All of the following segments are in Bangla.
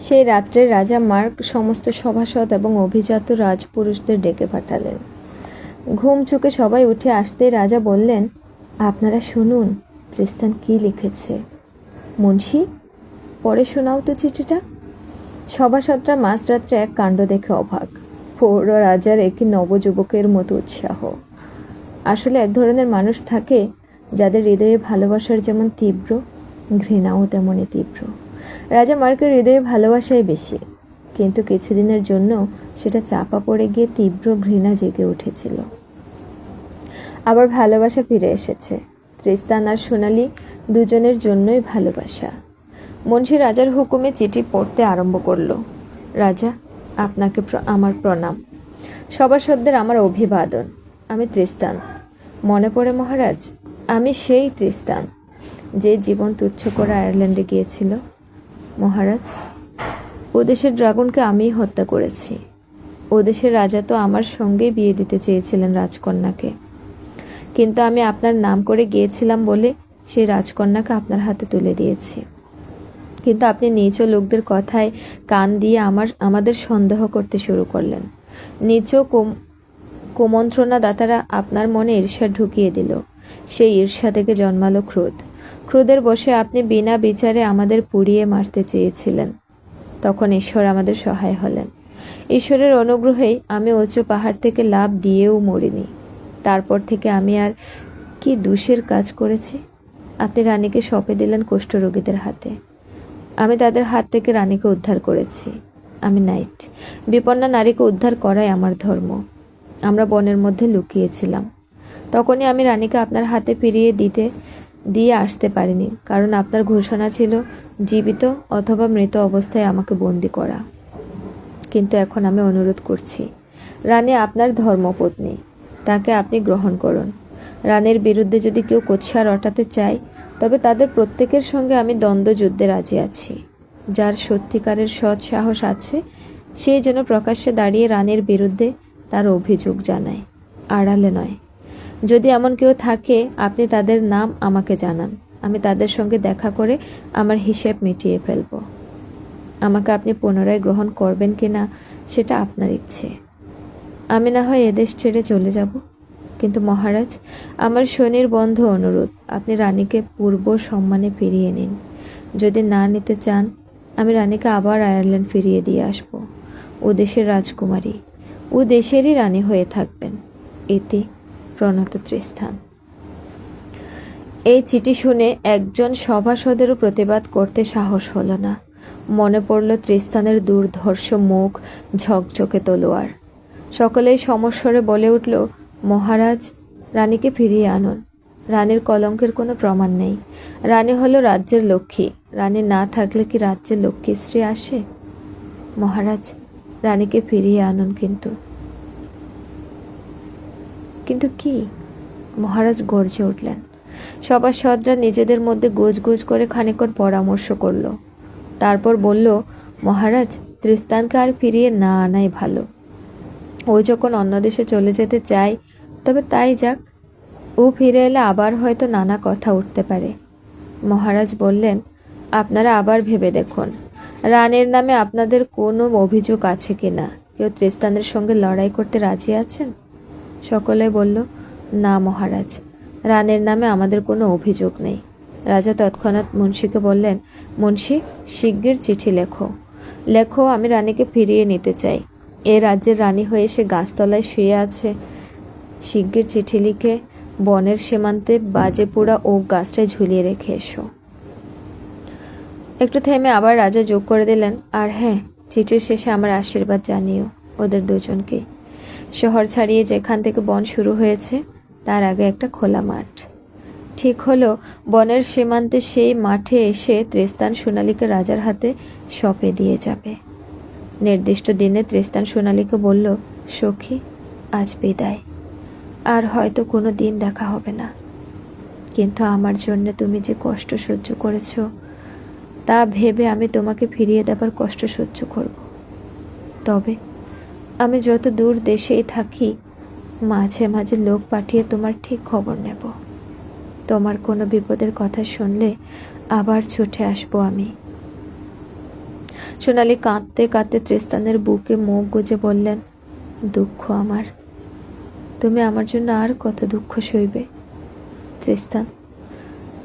সেই রাত্রে রাজা মার্ক সমস্ত সভাসদ এবং অভিজাত রাজপুরুষদের ডেকে পাঠালেন। ঘুম চুকে সবাই উঠে আসতেই রাজা বললেন, আপনারা শুনুন তৃস্তান কি লিখেছে। মুন্সি, পড়ে শোনাও তো চিঠিটা। সভাসদরা মাঝরাত্রে এক কাণ্ড দেখে অবাক। পৌর রাজার একই নবযুবকের মতো উৎসাহ। আসলে এক ধরনের মানুষ থাকে যাদের হৃদয়ে ভালোবাসার যেমন তীব্র, ঘৃণাও তেমনই তীব্র। রাজা মার্কের হৃদয়ে ভালোবাসাই বেশি, কিন্তু কিছুদিনের জন্য সেটা চাপা পড়ে গিয়ে তীব্র ঘৃণা জেগে উঠেছিল। আবার ভালোবাসা ফিরে এসেছে। তৃস্তান আর সোনালি দুজনের জন্যই ভালোবাসা। মুন্সি রাজার হুকুমে চিঠি পড়তে আরম্ভ করল। রাজা, আপনাকে আমার প্রণাম। সভাসদদের আমার অভিবাদন। আমি তৃস্তান। মনে পড়ে মহারাজ, আমি সেই তৃস্তান যে জীবন তুচ্ছ করে আয়ারল্যান্ডে গিয়েছিল। মহারাজ, ও দেশের ড্রাগনকে আমিই হত্যা করেছি। ও দেশের রাজা তো আমার সঙ্গেই বিয়ে দিতে চেয়েছিলেন রাজকন্যাকে, কিন্তু আমি আপনার নাম করে গিয়েছিলাম বলে সেই রাজকন্যাকে আপনার হাতে তুলে দিয়েছি। কিন্তু আপনি নীচ লোকদের কথায় কান দিয়ে আমাদের সন্দেহ করতে শুরু করলেন। নীচ কুমন্ত্রণাদাতারা আপনার মনে ঈর্ষা ঢুকিয়ে দিল। সেই ঈর্ষা থেকে জন্মালো ক্রোধ। ক্রোধের বশে আপনি বিনা বিচারে আমাদের পুড়িয়ে মারতে চেয়েছিলেন। তখন ঈশ্বর আমাদের সহায় হলেন। ঈশ্বরের অনুগ্রহেই আমি উঁচু পাহাড় থেকে লাফ দিয়েও মরিনি। তারপর থেকে আমি আর কি দোষের কাজ করেছি? আপনি রানীকে সঁপে দিলেন কুষ্ঠরোগীদের হাতে। আমি তাদের হাত থেকে রানীকে উদ্ধার করেছি। আমি নাইট। বিপন্না নারীকে উদ্ধার করাই আমার ধর্ম। আমরা বনের মধ্যে লুকিয়েছিলাম। তখনই আমি রানীকে আপনার হাতে ফিরিয়ে দিয়ে আসতে পারিনি, কারণ আপনার ঘোষণা ছিল জীবিত অথবা মৃত অবস্থায় আমাকে বন্দি করা। কিন্তু এখন আমি অনুরোধ করছি, রানী আপনার ধর্মপত্নী, তাকে আপনি গ্রহণ করুন। রানীর বিরুদ্ধে যদি কেউ কুৎসা রটাতে চায়, তবে তাদের প্রত্যেকের সঙ্গে আমি দ্বন্দ্বযুদ্ধে রাজি আছি। যার সত্যিকারের সৎ সাহস আছে, সেই যেন প্রকাশ্যে দাঁড়িয়ে রানীর বিরুদ্ধে তার অভিযোগ জানায়, আড়ালে নয়। যদি এমন কেউ থাকে, আপনি তাদের নাম আমাকে জানান। আমি তাদের সঙ্গে দেখা করে আমার হিসেব মিটিয়ে ফেলব। আমাকে আপনি পুনরায় গ্রহণ করবেন কিনা সেটা আপনার ইচ্ছে। আমি না হয় এদেশ ছেড়ে চলে যাব, কিন্তু মহারাজ, আমার শনির বন্ধ অনুরোধ, আপনি রানীকে পূর্ব সম্মানে ফিরিয়ে নিন। যদি না নিতে চান, আমি রানীকে আবার আয়ারল্যান্ড ফিরিয়ে দিয়ে আসব। ও দেশের রাজকুমারী, ও দেশেরই রানী হয়ে থাকবেন। এতে প্রণত তৃস্তান। এই চিঠি শুনে একজন সভাসদেরও প্রতিবাদ করতে সাহস হলো না। মনে পড়ল তৃস্তানের দুর্ধর্ষ মুখ, ঝকঝকে তলোয়ার। সকলেই সমস্বরে বলে উঠল, মহারাজ, রানীকে ফিরিয়ে আনুন। রানীর কলঙ্কের কোনো প্রমাণ নেই। রানী হলো রাজ্যের লক্ষ্মী। রানী না থাকলে কি রাজ্যের লক্ষ্মীশ্রী আসে? মহারাজ, রানীকে ফিরিয়ে আনুন। কিন্তু কি? মহারাজ গর্জে উঠলেন। সভাসদরা নিজেদের মধ্যে গোজ করে খানিকক্ষণ পরামর্শ করল। তারপর বলল, মহারাজ, তৃস্তানকে আর ফিরিয়ে না আনাই ভালো। ও যখন অন্য দেশে চলে যেতে চায়, তবে তাই যাক। ও ফিরে এলে আবার হয়তো নানা কথা উঠতে পারে। মহারাজ বললেন, আপনারা আবার ভেবে দেখুন, রানীর নামে আপনাদের কোনো অভিযোগ আছে কিনা? কেউ তৃস্তানের সঙ্গে লড়াই করতে রাজি আছেন? সকলে বলল, না মহারাজ, রানীর নামে আমাদের কোনো অভিযোগ নেই। রাজা তৎক্ষণাৎ মুন্সিকে বললেন, মুন্সি, শিগগির চিঠি লেখো, আমি রানীকে ফিরিয়ে নিতে চাই। এ রাজ্যের রানী হয়ে সে গাছতলায় শুয়ে আছে। শিগগির চিঠি লিখে বনের সীমান্তে বাজে পোড়া ওক গাছটায় ঝুলিয়ে রেখে এসো। একটু থেমে আবার রাজা যোগ করে দিলেন, আর হ্যাঁ, চিঠির শেষে আমার আশীর্বাদ জানিও ওদের দুজনকে। শহর ছাড়িয়ে যেখান থেকে বন শুরু হয়েছে, তার আগে একটা খোলা মাঠ। ঠিক হলো, বনের সীমান্তে সেই মাঠে এসে তৃস্তান সোনালীকে রাজার হাতে সঁপে দিয়ে যাবে। নির্দিষ্ট দিনে তৃস্তান সোনালীকে বলল, সখী, আজ বিদায়। আর হয়তো কোনো দিন দেখা হবে না, কিন্তু আমার জন্য তুমি যে কষ্ট সহ্য করেছ, তা ভেবে আমি তোমাকে ফিরিয়ে দেবার কষ্ট সহ্য করব। তবে আমি যত দূর দেশেই থাকি, মাঝে মাঝে লোক পাঠিয়ে তোমার ঠিক খবর নেব। তোমার কোনো বিপদের কথা শুনলে আবার ছুটে আসবো আমি। সোনালি কাঁদতে কাঁদতে ত্রিস্তানের বুকে মুখ গুজে বললেন, দুঃখ আমার, তুমি আমার জন্য আর কত দুঃখ সইবে। ত্রিস্তান,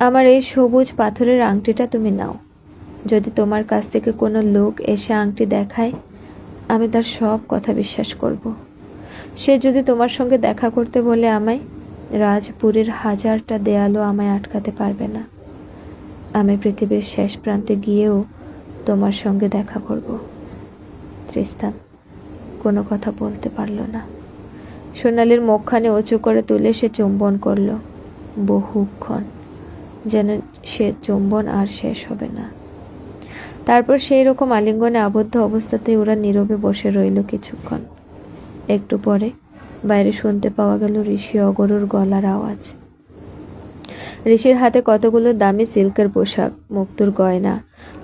আমার এই সবুজ পাথরের আংটিটা তুমি নাও। যদি তোমার কাছ থেকে কোনো লোক এসে আংটি দেখায়, আমি তার সব কথা বিশ্বাস করব। সে যদি তোমার সঙ্গে দেখা করতে বলে আমায়, রাজপুরীর 1000টা দেয়ালও আমায় আটকাতে পারবে না। আমি পৃথিবীর শেষ প্রান্তে গিয়েও তোমার সঙ্গে দেখা করব। ত্রিস্তান কোনো কথা বলতে পারল না। সোনালির মুখখানে উঁচু করে তুলে সে চুম্বন করল, বহুক্ষণ, যেন সে চুম্বন আর শেষ হবে না। তারপর সেই রকম আলিঙ্গনে আবদ্ধ অবস্থাতেই ওরা নীরবে বসে রইল কিছুক্ষণ। একটু পরে বাইরে শুনতে পাওয়া গেল ঋষি অগরুর গলার আওয়াজ। ঋষির হাতে কতগুলো দামি সিল্কের পোশাক, মুক্তোর গয়না।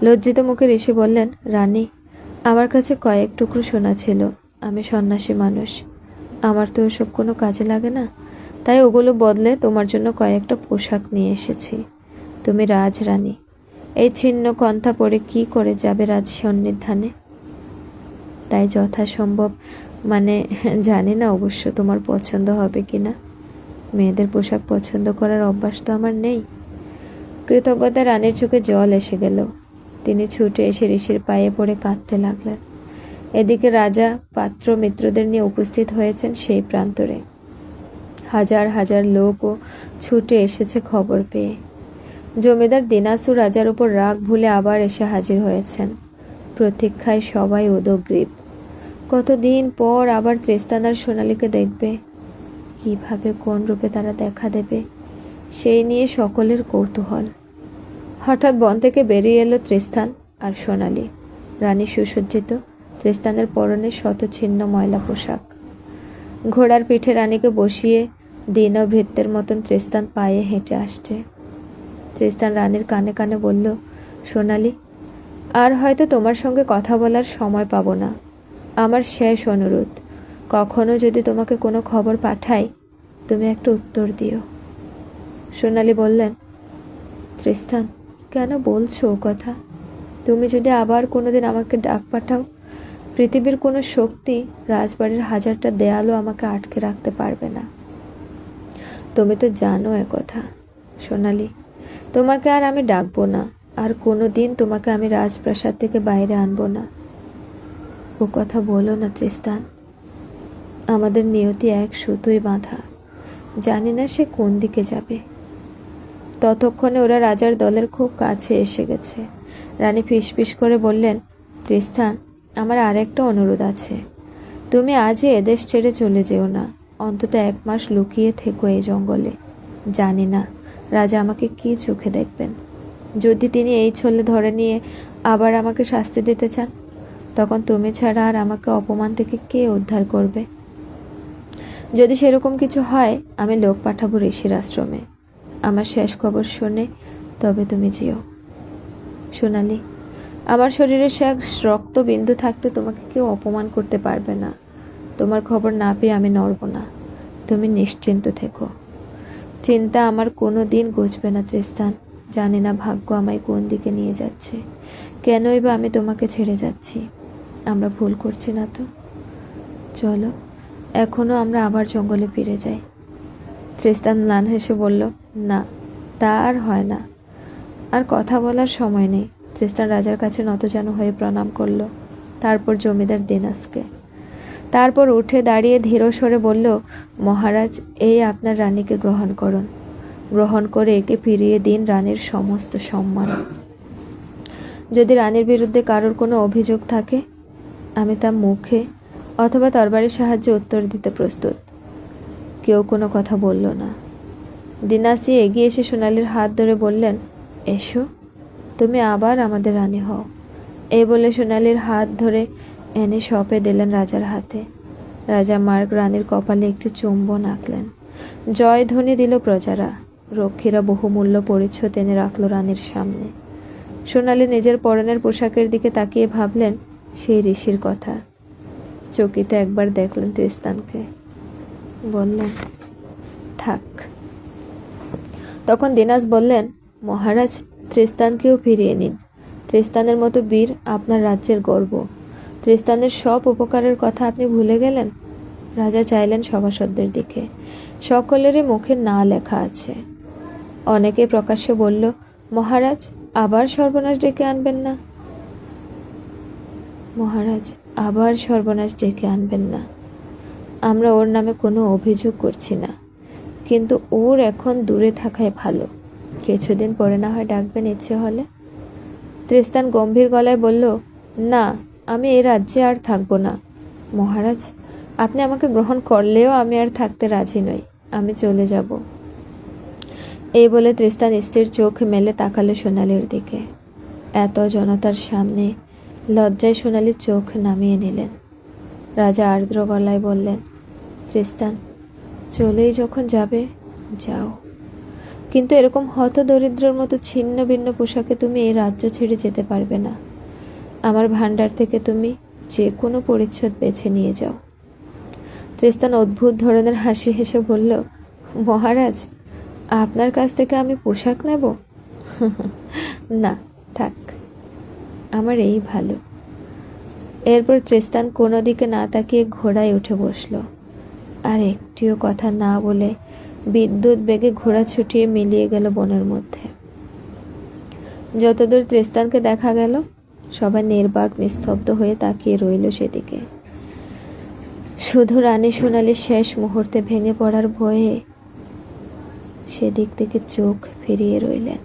লজ্জিত মুখে ঋষি বললেন, রানী, আমার কাছে কয়েক টুকরো সোনা ছিল। আমি সন্ন্যাসী মানুষ, আমার তো ওসব কোনো কাজে লাগে না, তাই ওগুলো বদলে তোমার জন্য কয়েকটা পোশাক নিয়ে এসেছি। তুমি রাজরানী, এই ছিন্ন কন্থা পরে কি করে যাবে রাজ সন্নিধানে? তাই যথাসম্ভব, জানি না অবশ্য তোমার পছন্দ হবে কিনা। মেয়েদের পোশাক পছন্দ করার অভ্যাস তো আমার নেই। কৃতজ্ঞতা রানীর চোখে জল এসে গেল। তিনি ছুটে এসে ঋষির পায়ে পড়ে কাঁদতে লাগলেন। এদিকে রাজা পাত্র মিত্রদের নিয়ে উপস্থিত হয়েছেন সেই প্রান্তরে। হাজার হাজার লোকও ছুটে এসেছে খবর পেয়ে। জমিদার দিনাসু রাজার উপর রাগ ভুলে আবার এসে হাজির হয়েছেন। প্রতীক্ষায় সবাই উদগ্রীব। কতদিন পর আবার ত্রিস্তানার সোনালীকে দেখবে, কিভাবে কোন রূপে তারা দেখা দেবে, সেই নিয়ে সকলের কৌতূহল। হঠাৎ বন থেকে বেরিয়ে এলো ত্রিস্তান আর সোনালী। রানী সুসজ্জিত, ত্রিস্তানের পরনে শতছিন্ন ময়লা পোশাক। ঘোড়ার পিঠে রানীকে বসিয়ে দীনভৃত্যের মতন ত্রিস্তান পায়ে হেঁটে আসছে। ত্রিস্তান রানীর কানে কানে বলল, সোনালী, আর হয়তো তোমার সঙ্গে কথা বলার সময় পাবো না। আমার শেষ অনুরোধ, কখনো যদি তোমাকে কোনো খবর পাঠাই, তুমি একটা উত্তর দিও। সোনালী বললেন, ত্রিস্তান, কেন বলছো ও কথা? তুমি যদি আবার কোনোদিন আমাকে ডাক পাঠাও, পৃথিবীর কোনো শক্তি, রাজবাড়ির 1000টা দেয়ালও আমাকে আটকে রাখতে পারবে না। তুমি তো জানো এ কথা। সোনালী, তোমাকে আর আমি ডাকবো না, আর কোনো দিন তোমাকে আমি রাজপ্রাসাদ থেকে বাইরে আনবো না। ও কথা বলো না ত্রিস্তান, আমাদের নিয়তি এক সুতোয় বাঁধা, জানি না সে কোন দিকে যাবে। ততক্ষণে ওরা রাজার দলের খুব কাছে এসে গেছে। রানী ফিসফিস করে বললেন, ত্রিস্তান, আমার আরেকটা অনুরোধ আছে। তুমি আজই এদেশ ছেড়ে চলে যেও না, অন্তত 1 মাস লুকিয়ে থেকো এই জঙ্গলে। জানি না রাজা আমাকে কি চোখে দেখবেন। যদি তিনি এই ছলে ধরে নিয়ে আবার আমাকে শাস্তি দিতে চান, তখন তুমি ছাড়া আর আমাকে অপমান থেকে কে উদ্ধার করবে? যদি সেরকম কিছু হয়, আমি লোক পাঠাবো ঋষির আশ্রমে। আমার শেষ খবর শুনে তবে তুমি যেও। সোনালী, আমার শরীরে শেষ রক্তবিন্দু থাকতে তোমাকে কেউ অপমান করতে পারবে না। তোমার খবর না পেয়ে আমি নড়ব না, তুমি নিশ্চিন্ত থেকো। চিন্তা আমার কোনো দিন ঘুচবে না ত্রিস্তান। জানি না ভাগ্য আমায় কোন দিকে নিয়ে যাচ্ছে, কেনই বা আমি তোমাকে ছেড়ে যাচ্ছি। আমরা ভুল করছি না তো? চলো, এখনো আমরা আবার জঙ্গলে ফিরে যাই। ত্রিস্তান ম্লান হেসে বলল, না, তা আর হয় না। আর কথা বলার সময় নেই। ত্রিস্তান রাজার কাছে নতজানু হয়ে প্রণাম করল, তারপর জমিদার দিনাসকে। তারপর উঠে দাঁড়িয়ে ধীর স্বরে বলল, মহারাজ, এই আপনার রানীকে গ্রহণ করুন। গ্রহণ করে একে ফিরিয়ে দিন রানীর সমস্ত সম্মান। যদি রানীর বিরুদ্ধে কারোর কোনো অভিযোগ থাকে, আমি তা মুখে অথবা তরবারির সাহায্যে উত্তর দিতে প্রস্তুত। কেউ কোনো কথা বলল না। দিনাসি এগিয়ে এসে সোনালীর হাত ধরে বললেন, এসো, তুমি আবার আমাদের রানী হও। এই বলে সোনালীর হাত ধরে এনে সঁপে দিলেন রাজার হাতে। রাজা মার্গ রানীর কপালে একটি চুম্বন আঁকলেন। জয়ধ্বনি দিল প্রজারা। রক্ষীরা বহুমূল্য পরিচ্ছদ এনে রাখল রানীর সামনে। সোনালী নিজের পরনের পোশাকের দিকে তাকিয়ে ভাবলেন সেই ঋষির কথা। চকিতে একবার দেখলেন ত্রিস্তানকে, বললেন, থাক। তখন দিনাস বললেন, মহারাজ, ত্রিস্তানকেও ফিরিয়ে নিন। ত্রিস্তানের মতো বীর আপনার রাজ্যের গর্ব। ত্রিস্তানের সব উপকারের কথা আপনি ভুলে গেলেন। রাজা চাইলেন সভাসদদের দিকে। সকলেরই মুখে না লেখা আছে। অনেকে প্রকাশ্যে বলল, মহারাজ আবার সর্বনাশ ডেকে আনবেন না। মহারাজ আবার সর্বনাশ ডেকে আনবেন না। আমরা ওর নামে কোনো অভিযোগ করছি না, কিন্তু ওর এখন দূরে থাকাই ভালো। কিছুদিন পরে না হয় ডাকবেন ইচ্ছে হলে। ত্রিস্তান গম্ভীর গলায় বলল, না, আমি এই রাজ্যে আর থাকবো না। মহারাজ, আপনি আমাকে গ্রহণ করলেও আমি আর থাকতে রাজি নই। আমি চলে যাব। এই বলে ত্রিস্তান স্ত্রীর চোখ মেলে তাকালো সোনালির দিকে। এত জনতার সামনে লজ্জায় সোনালি চোখ নামিয়ে নিলেন। রাজা আর্দ্র গলায় বললেন, ত্রিস্তান, চলেই যখন যাবে যাও, কিন্তু এরকম হতদরিদ্রের মতো ছিন্ন ভিন্ন পোশাকে তুমি এই রাজ্য ছেড়ে যেতে পারবে না। আমার ভাণ্ডার থেকে তুমি যে কোনো পরিচ্ছদ বেছে নিয়ে যাও। ত্রিস্তান অদ্ভুত ধরনের হাসি হেসে বলল, মহারাজ, আপনার কাছ থেকে আমি পোশাক নেব? না, থাক, আমার এই ভালো। এরপর ত্রিস্তান কোনো দিকে না তাকিয়ে ঘোড়ায় উঠে বসল, আর একটিও কথা না বলে বিদ্যুৎ বেগে ঘোড়া ছুটিয়ে মিলিয়ে গেল বনের মধ্যে। যতদূর ত্রিস্তানকে দেখা গেল, সবাই নির্বাক নিস্তব্ধ হয়ে তাকিয়ে রইল সেদিকে। শুধু রানী সোনালি শেষ মুহূর্তে ভেঙে পড়ার ভয়ে সেদিক থেকে চোখ ফিরিয়ে রইলেন।